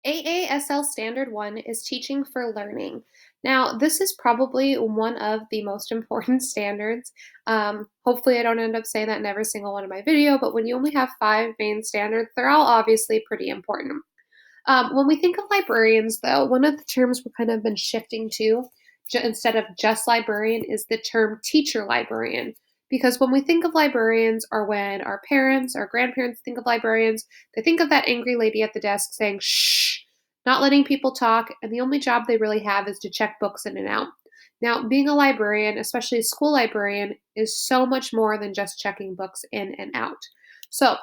AASL Standard 1 is teaching for learning. Now, this is probably one of the most important standards. Hopefully, I don't end up saying that in every single one of my video, but when you only have five main standards, they're all obviously pretty important. When we think of librarians, though, one of the terms we've kind of been shifting to, instead of just librarian, is the term teacher librarian. Because when we think of librarians, or when our parents, our grandparents think of librarians, they think of that angry lady at the desk saying, shh, not letting people talk, and the only job they really have is to check books in and out. Now, being a librarian, especially a school librarian, is so much more than just checking books in and out. So,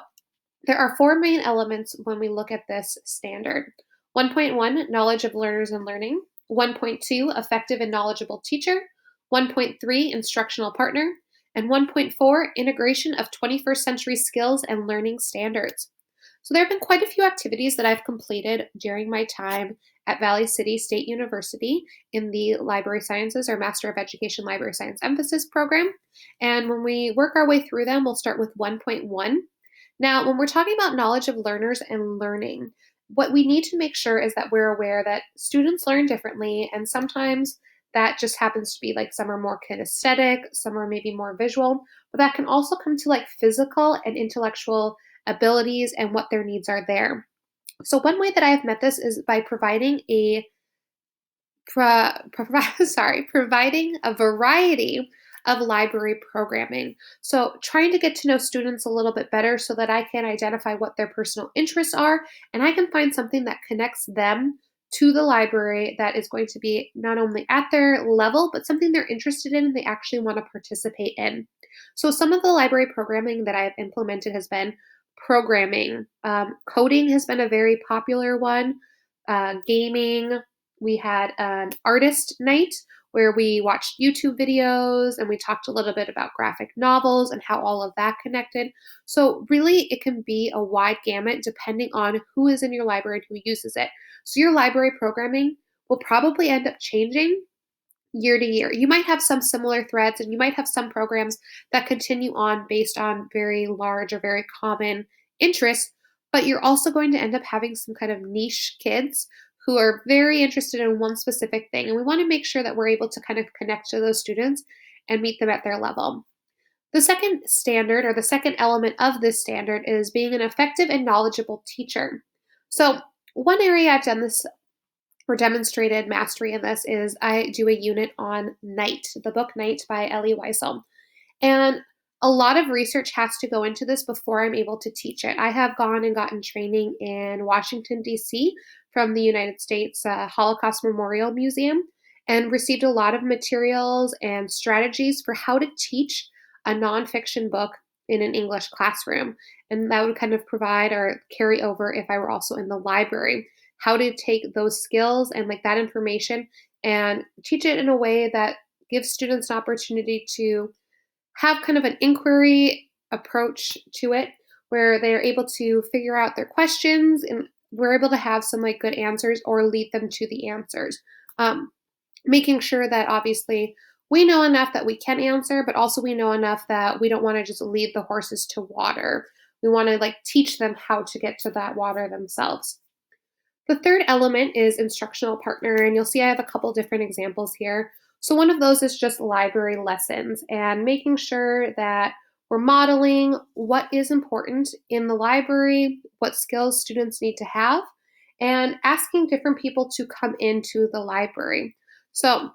there are four main elements when we look at this standard. 1.1, knowledge of learners and learning. 1.2, effective and knowledgeable teacher. 1.3, instructional partner. And 1.4, integration of 21st century skills and learning standards. So there have been quite a few activities that I've completed during my time at Valley City State University in the Library Sciences or Master of Education Library Science Emphasis program. And when we work our way through them, we'll start with 1.1. Now, when we're talking about knowledge of learners and learning, what we need to make sure is that we're aware that students learn differently, and sometimes that just happens to be like some are more kinesthetic, some are maybe more visual, but that can also come to like physical and intellectual abilities and what their needs are there. So one way that I have met this is by providing providing a variety of library programming. So trying to get to know students a little bit better so that I can identify what their personal interests are and I can find something that connects them to the library that is going to be not only at their level, but something they're interested in and they actually want to participate in. So some of the library programming that I've implemented has been programming. Coding has been a very popular one. Gaming. We had an artist night where we watched YouTube videos and we talked a little bit about graphic novels and how all of that connected. So, really, it can be a wide gamut depending on who is in your library and who uses it. So, your library programming will probably end up changing year to year. You might have some similar threads and you might have some programs that continue on based on very large or very common interests, but you're also going to end up having some kind of niche kids who are very interested in one specific thing. And we want to make sure that we're able to kind of connect to those students and meet them at their level. The second standard or the second element of this standard is being an effective and knowledgeable teacher. So, one area I've done this or demonstrated mastery in this is I do a unit on Night, the book Night by Ellie Weisel. And a lot of research has to go into this before I'm able to teach it. I have gone and gotten training in Washington, D.C. from the United States Holocaust Memorial Museum and received a lot of materials and strategies for how to teach a nonfiction book in an English classroom. And that would kind of provide or carry over if I were also in the library, how to take those skills and like that information and teach it in a way that gives students an opportunity to have kind of an inquiry approach to it where they're able to figure out their questions and we're able to have some like good answers or lead them to the answers. Making sure that obviously we know enough that we can answer, but also we know enough that we don't want to just lead the horses to water. We want to like teach them how to get to that water themselves. The third element is instructional partner, and you'll see I have a couple different examples here. So one of those is just library lessons and making sure that we're modeling what is important in the library, what skills students need to have, and asking different people to come into the library. So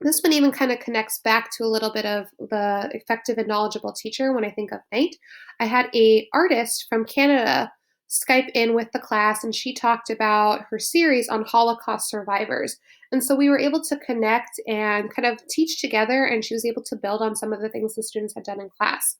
this one even kind of connects back to a little bit of the effective and knowledgeable teacher when I think of Night. I had a artist from Canada Skype in with the class and she talked about her series on Holocaust survivors. And so we were able to connect and kind of teach together and she was able to build on some of the things the students had done in class.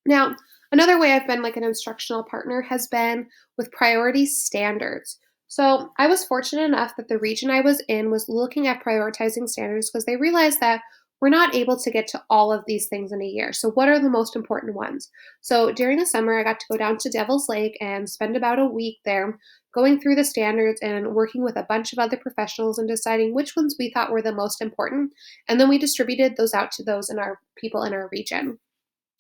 Now, another way I've been like an instructional partner has been with priority standards. So I was fortunate enough that the region I was in was looking at prioritizing standards because they realized that we're not able to get to all of these things in a year. So what are the most important ones? So during the summer, I got to go down to Devil's Lake and spend about a week there going through the standards and working with a bunch of other professionals and deciding which ones we thought were the most important. And then we distributed those out to those in our people in our region.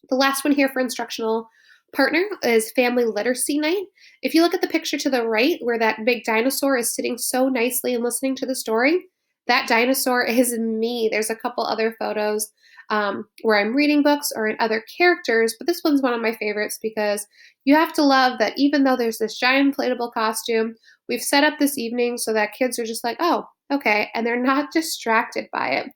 The last one here for instructional Partner is family literacy night. If you look at the picture to the right where that big dinosaur is sitting so nicely and listening to the story, that dinosaur is me. There's a couple other photos where I'm reading books or in other characters, but this one's one of my favorites because you have to love that even though there's this giant inflatable costume, we've set up this evening so that kids are just like, oh, okay, and they're not distracted by it.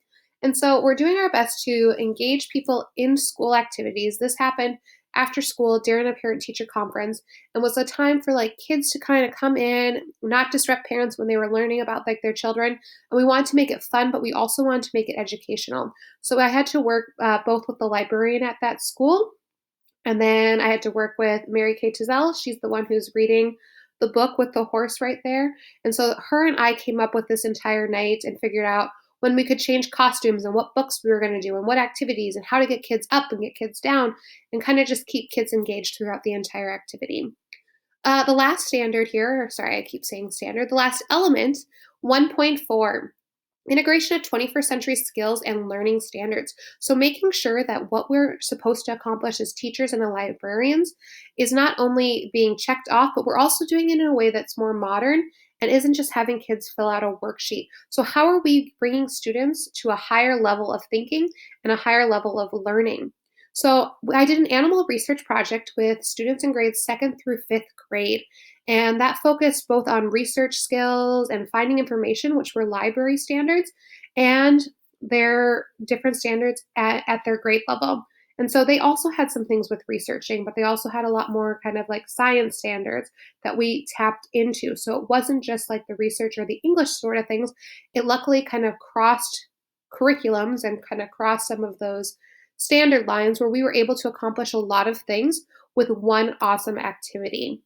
And so we're doing our best to engage people in school activities. This happened after school during a parent teacher conference and was a time for like kids to kind of come in, not disrupt parents when they were learning about like their children. And we wanted to make it fun, but we also wanted to make it educational. So I had to work both with the librarian at that school, and then I had to work with Mary Kay Tizell. She's the one who's reading the book with the horse right there. And so her and I came up with this entire night and figured out when we could change costumes and what books we were going to do and what activities and how to get kids up and get kids down and kind of just keep kids engaged throughout the entire activity. The last standard here, or sorry, I keep saying standard, the last element, 1.4. Integration of 21st century skills and learning standards. So, making sure that what we're supposed to accomplish as teachers and librarians is not only being checked off, but we're also doing it in a way that's more modern and isn't just having kids fill out a worksheet. So, how are we bringing students to a higher level of thinking and a higher level of learning? So, I did an animal research project with students in grades second through fifth grade. And that focused both on research skills and finding information, which were library standards, and their different standards at their grade level. And so they also had some things with researching, but they also had a lot more kind of like science standards that we tapped into. So it wasn't just like the research or the English sort of things. It luckily kind of crossed curriculums and kind of crossed some of those standard lines where we were able to accomplish a lot of things with one awesome activity.